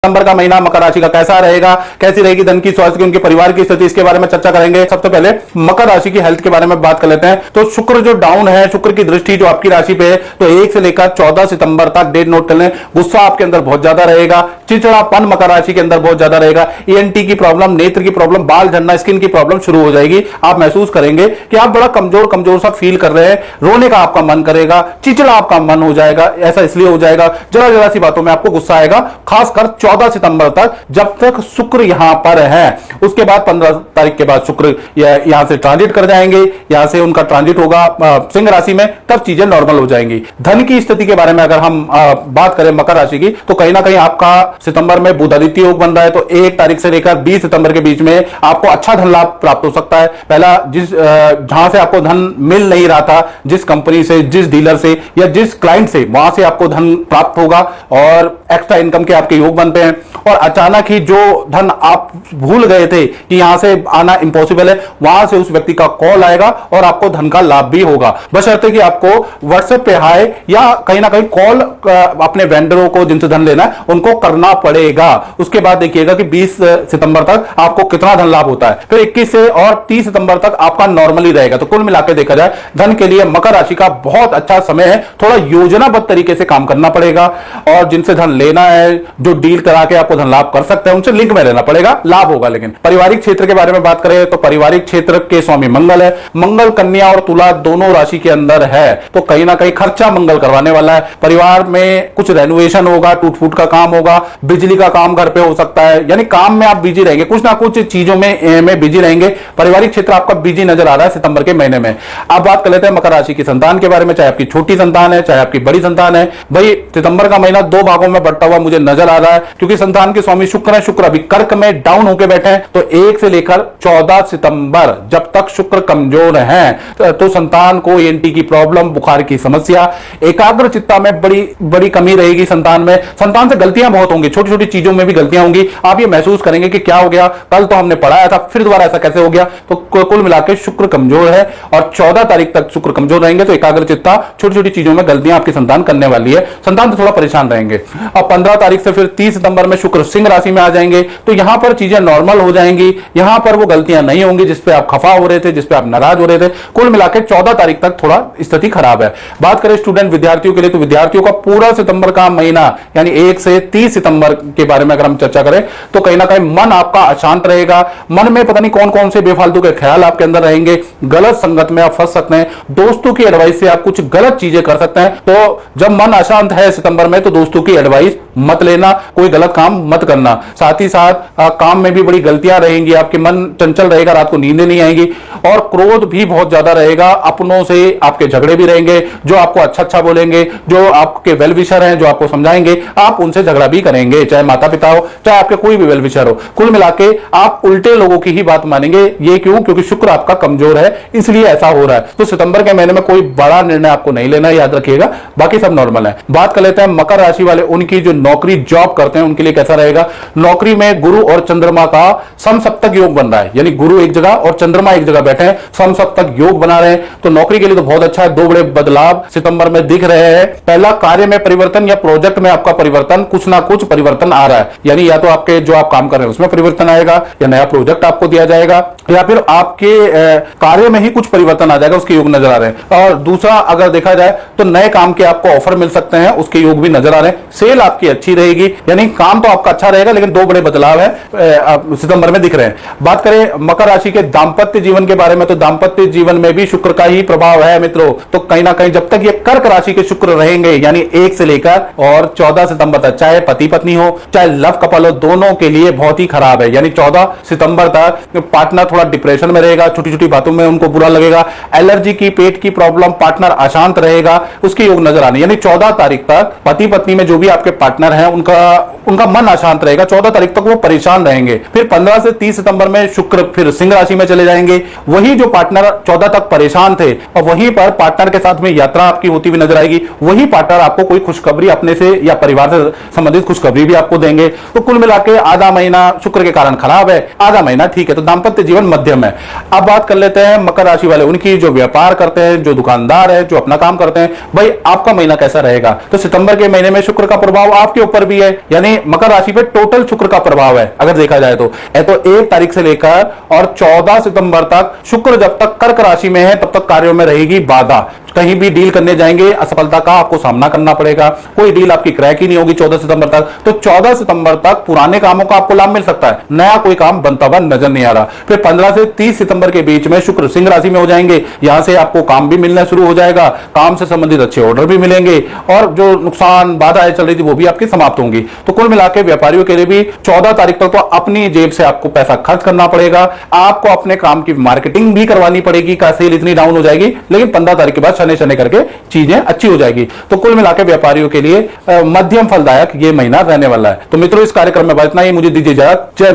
सितंबर का महीना मकर राशि का कैसा रहेगा, कैसी रहेगी धन की, स्वास्थ्य की, उनके परिवार की स्थिति, इसके बारे में चर्चा करेंगे। सबसे पहले मकर राशि की हेल्थ के बारे में बात कर लेते हैं। तो शुक्र जो डाउन है, शुक्र की दृष्टि जो आपकी राशि पे है, तो 1 से लेकर 14 सितंबर तक डेट नोट कर लें। गुस्सा आपके अंदर बहुत ज्यादा रहेगा, चिड़चिड़ापन मकर राशि के अंदर बहुत ज्यादा रहेगा, ईएनटी की प्रॉब्लम, नेत्र की प्रॉब्लम, बाल झड़ना, स्किन की प्रॉब्लम शुरू हो जाएगी। आप महसूस करेंगे कि आप बड़ा कमजोर कमजोर सा फील कर रहे हैं, रोने का आपका मन करेगा, चिड़चिड़ा आपका मन हो जाएगा। ऐसा इसलिए हो जाएगा, जरा जरा सी बातों में आपको गुस्सा आएगा, खासकर 14 सितंबर तक, जब तक शुक्र यहां पर है। उसके बाद 15 तारीख के बाद शुक्र यहां से ट्रांजिट कर जाएंगे, यहां से उनका ट्रांजिट होगा सिंह राशि में, तब चीजें नॉर्मल हो जाएंगी। धन की स्थिति के बारे में अगर हम बात करें मकर राशि की, तो कहीं ना कहीं आपका सितंबर में बुध आदित्य योग बन रहा है, तो 1 तारीख से लेकर 20 सितंबर के बीच में आपको अच्छा धन लाभ प्राप्त हो सकता है। पहला जहां से आपको धन मिल नहीं रहा था, जिस कंपनी से, जिस डीलर से या जिस क्लाइंट से, वहां से आपको धन प्राप्त होगा और एक्स्ट्रा इनकम के आपके योग बनते हैं। और अचानक ही जो धन आप भूल गए थे कि यहां से आना इंपॉसिबल है, वहां से उस व्यक्ति का कॉल आएगा और आपको धन का लाभ भी होगा, बशर्ते कि आपको व्हाट्सएप पे हाय या कहीं ना कहीं कॉल अपने वेंडरों को जिनसे धन लेना है उनको करना पड़ेगा। उसके बाद देखिएगा कि 20 सितंबर तक आपको कितना धन लाभ होता है, फिर 21 से और 30 सितंबर तक आपका नॉर्मली रहेगा। तो कुल मिलाकर देखा जाए, धन के लिए मकर राशि का बहुत अच्छा समय है। थोड़ा योजनाबद्ध तरीके से काम करना पड़ेगा और जिनसे धन लेना है, जो डील करा के आपको धन लाभ कर सकते हैं, उनसे लिंक में रहना पड़ेगा, लाभ होगा। लेकिन पारिवारिक क्षेत्र के बारे में बात करें तो पारिवारिक क्षेत्र के स्वामी मंगल है। मंगल कन्या और तुला दोनों राशि के अंदर है, तो कहीं ना कहीं खर्चा मंगल करवाने वाला है। परिवार में कुछ रेनोवेशन होगा, टूट फूट का काम होगा, बिजली का काम घर पे हो सकता है, यानी काम में आप बिजी रहेंगे, कुछ ना कुछ चीजों में बिजी रहेंगे। पारिवारिक क्षेत्र आपका बिजी नजर आ रहा है सितंबर के महीने में। अब बात कर लेते हैं मकर राशि की संतान के बारे में, चाहे आपकी छोटी संतान है, चाहे आपकी बड़ी संतान है। भाई सितंबर का महीना 2 भागों में बंटा हुआ मुझे नजर आ रहा है, क्योंकि संतान के स्वामी शुक्र है। शुक्र अभी कर्क में डाउन होकर बैठे हैं, तो 1 से लेकर 14 सितंबर जब तक शुक्र कमजोर है तो संतान को ईएनटी की प्रॉब्लम, बुखार की समस्या, एकाग्रचित्ता में बड़ी कमी रहेगी। संतान में, संतान से गलतियां बहुत होंगी, छोटी छोटी चीजों में भी गलतियां होंगी। आप ये महसूस करेंगे कि क्या हो गया, कल तो हमने पढ़ाया था, फिर दोबारा ऐसा कैसे हो गया। तो कुल मिलाकर शुक्र कमजोर है और 14 तारीख तक शुक्र कमजोर रहेंगे, तो एकाग्रचित्ता, छोटी छोटी चीजों में गलतियां आपकी संतान करने वाली है, संतान तो थोड़ा परेशान रहेंगे। अब 15 तारीख से फिर 30 सितंबर में शुक्र सिंह राशि में आ जाएंगे, तो यहां पर चीजें नॉर्मल हो जाएंगी, यहां पर वो गलतियां नहीं होंगी जिसपे आप खफा हो रहे थे, जिसपे आप नाराज हो रहे थे। कुल मिलाकर 14 तारीख तक थोड़ा स्थिति खराब है। बात करें स्टूडेंट विद्यार्थियों के लिए, तो विद्यार्थियों का पूरा सितंबर का महीना यानी 1 से 30 सितंबर के बारे में अगर हम चर्चा करें, तो कहीं ना कहीं मन आपका अशांत रहेगा, मन में पता नहीं कौन कौन से बेफालतू के ख्याल आपके अंदर रहेंगे, गलत संगत में आप फंस सकते हैं, दोस्तों की एडवाइस से आप कुछ गलत चीजें कर सकते हैं। तो जब मन अशांत है सितंबर में, तो दोस्तों की एडवाइस मत लेना, कोई गलत काम मत करना। साथ ही साथ काम में भी बड़ी गलतियां रहेंगी, आपके मन चंचल रहेगा, रात को नींदें नहीं आएंगी और क्रोध भी बहुत ज्यादा रहेगा। अपनों से आपके झगड़े भी रहेंगे, जो आपको अच्छा अच्छा बोलेंगे, जो आपके वेल विशर हैं, जो आपको समझाएंगे, आप उनसे झगड़ा भी करेंगे, चाहे माता पिता हो, चाहे आपके कोई भी वेल विशर हो। कुल मिलाके आप उल्टे लोगों की ही बात मानेंगे। ये क्यों? क्योंकि शुक्र आपका कमजोर है, इसलिए ऐसा हो रहा है। तो सितंबर के महीने में कोई बड़ा निर्णय आपको नहीं लेना, याद रखिएगा, बाकी सब नॉर्मल है। बात कर लेते हैं मकर राशि वाले, उनकी जो नौकरी जॉब करते हैं उनके लिए कैसा रहेगा। नौकरी में गुरु और चंद्रमा का समसप्तक योग बन रहा है, यानी गुरु एक जगह और चंद्रमा एक जगह बैठे हैं, समसप्तक योग बना रहे हैं, तो नौकरी के लिए तो बहुत अच्छा है। 2 बड़े बदलाव सितंबर में दिख रहे हैं। पहला, कार्य में परिवर्तन या प्रोजेक्ट में आपका परिवर्तन, कुछ ना कुछ परिवर्तन आ रहा है, यानी या तो आपके जो आप काम कर रहे हैं उसमें परिवर्तन आएगा, या नया प्रोजेक्ट आपको दिया जाएगा, या फिर आपके कार्य में ही कुछ परिवर्तन आ जाएगा, उसके योग नजर आ रहे हैं। और दूसरा, अगर देखा जाए तो नए काम के आपको ऑफर मिल सकते हैं, उसके योग भी नजर आ रहे हैं। सेल आपकी अच्छी रहेगी, यानी काम तो आपका अच्छा रहेगा, लेकिन 2 बड़े बदलाव है सितंबर में दिख रहे हैं। बात करें मकर राशि के दांपत्य जीवन के बारे में, तो दांपत्य जीवन में भी शुक्र का ही प्रभाव है मित्रों। तो कहीं ना कहीं जब तक ये कर्क राशि के शुक्र रहेंगे, यानी 1 से लेकर और 14 सितंबर तक, चाहे पति पत्नी हो, चाहे लव कपल हो, दोनों के लिए बहुत ही खराब है। यानी 14 सितंबर तक पार्टनर थोड़ा डिप्रेशन में रहेगा, छोटी छोटी बातों में उनको बुरा लगेगा, एलर्जी की, पेट की प्रॉब्लम, पार्टनर अशांत रहेगा, उसके योग नजर आने। यानी 14 तारीख तक पति पत्नी में जो भी आपके पार्टनर हैं उनका मन अशांत रहेगा, 14 तारीख तक वो परेशान रहेंगे। फिर 15 से 30 सितंबर में शुक्र फिर सिंह राशि में चले जाएंगे। वही जो पार्टनर 14 तक परेशान थे, और वहीं पर पार्टनर के साथ में यात्रा आपकी होती हुई नजर आएगी, वही पार्टनर आपको कोई खुशखबरी अपने से या परिवार से संबंधित खुशखबरी भी आपको देंगे। तो कुल मिलाकर आधा महीना शुक्र के कारण खराब है, आधा महीना ठीक है। तो दांपत्य जीवन मध्यम है। अब बात कर लेते हैं मकर राशि वाले, उनकी जो व्यापार करते हैं, जो दुकानदार है, जो अपना काम करते हैं, भाई आपका महीना कैसा रहेगा। तो सितंबर के महीने में शुक्र का प्रभाव आपके आपके ऊपर भी है, यानी मकर राशि पे टोटल शुक्र का प्रभाव है अगर देखा जाए तो 1 तारीख से लेकर और 14 सितंबर तक शुक्र जब तक कर्क राशि में है तब तक कार्यों में रहेगी बाधा। कहीं भी डील करने जाएंगे असफलता का आपको सामना करना पड़ेगा, कोई डील आपकी क्रैक ही नहीं होगी 14 सितंबर तक। तो 14 सितंबर तक पुराने कामों का आपको लाभ मिल सकता है, नया कोई काम बनता हुआ नजर नहीं आ रहा। फिर 15 से 30 सितंबर के बीच में शुक्र सिंह राशि में हो जाएंगे, यहां से आपको काम भी मिलना शुरू हो जाएगा, काम से संबंधित अच्छे ऑर्डर भी मिलेंगे और जो नुकसान बाधाएं चल रही थी वो भी आपकी समाप्त होंगी। तो कुल मिलाकर व्यापारियों के लिए भी 14 तारीख तक तो अपनी जेब से आपको पैसा खर्च करना पड़ेगा, आपको अपने काम की मार्केटिंग भी करवानी पड़ेगी, का सेल इतनी डाउन हो जाएगी, लेकिन 15 तारीख के बाद शनि शनि करके चीजें अच्छी हो जाएगी। तो कुल मिलाकर व्यापारियों के लिए मध्यम फलदायक ये महीना रहने वाला है। तो मित्रों, इस कार्यक्रम में इतना ही, मुझे दीजिए इजाजत। जय